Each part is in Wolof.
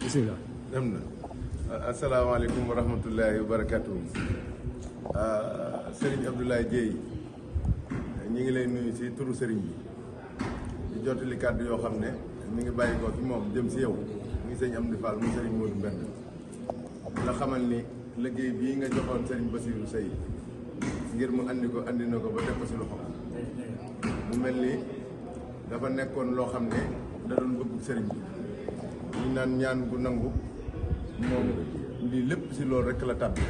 bisimilah. dem na asalaamaaleykum wa rahmatullahi wa barakatuh. Serigne Abdoulaye Dieye ñi ngi lay nuyu si turu Serigne bi di jottali kàddu yoo xam ne mi ngi bàyyi ko fi moom jëm si yow mi ngi sëñ Amdi Fall mu Serigne Modou Mbend la xamal ni liggéey bii nga joxoon Serigne Bassirou Seye ngir mu andi na ko ba def ko si loxo mu mel ni dafa nekkoon loo xam ne da doon bëgg Serigne bi ñu naan ñaan gu nangu moom lii lépp si loolu rek la tàbbi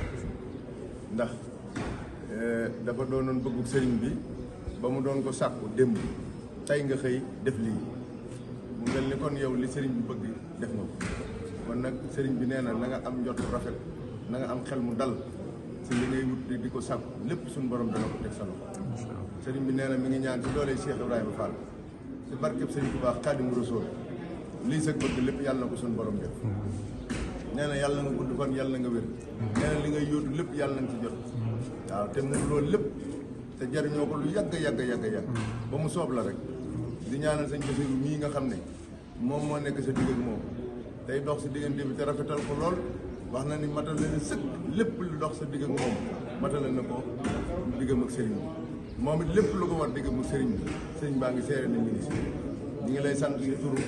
ndax dafa doonoon bëggu sëriñ bi ba mu doon ko sàkku démb tey nga xëy def lii mu mel ni kon yow li sëriñ bi bëgg def nga ko kon nag sëriñ bi nee na nga am njort rafet na nga am xel mu dal si li ngay wut di ko sàkku lépp suñu borom dana ko teg sa loxo sëriñ bi nee na mi ngi ñaan si doole Cheikh Ibrahima Fall si barkeb sëriñ bu baax Xaadimu Rasuul lii sa bëgg lépp yàlla na ko suñu borom def nee na yàlla nga gudd fan yàlla nga wér nee na li ngay yóotu lépp yàlla na nga ci jot waaw te mu loolu lépp te jariñoo ko lu yàgg ba mu soob la rek di ñaanal sëñ Bassirou mii nga xam ne moom moo nekk sa digg ak moom tey dox si diggante bi te rafetal ko lool wax na ni matal na sëkk lépp lu dox sa digg ak moom matal na ko diggam ak sëriñ bi moom it lépp lu ko war diggam ak sëriñ bi sëriñ baa ngi seere na ñu ngi si ñu ngi lay sant si turu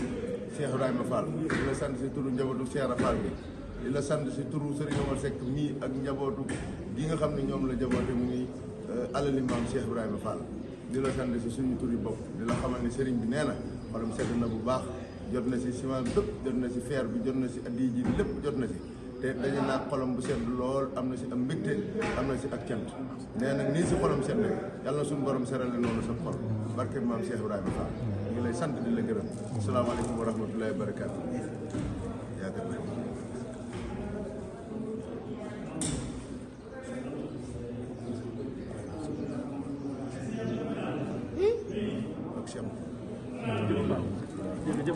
Cheikh Ibrahima Fall di la sant si turu njabootu Cheikh Fall bi di la sant si turu Serigne Omar Seck mii ak njabootu gi nga xam ne ñoom la jaboote muy alali maam Cheikh Ibrahima Fall di la sant si suñu turi bopp di la xamal ni Serigne bi nee na xolam sedd na bu baax jot na si ciment bépp jot na si fer bi jot na si addi ji lépp jot na si te dañu naan xolam bu sedd lool am na si am mbégte am na si ak cant nee nag nii si xolam sedd na yàlla na suñu borom serale noonu sa xol barke maam Cheikh Ibrahima Fall ñu ngi lay sant di la gërëm asalaamaaleykum wa rahmatullahi wa barakaatu yaakaar naa ak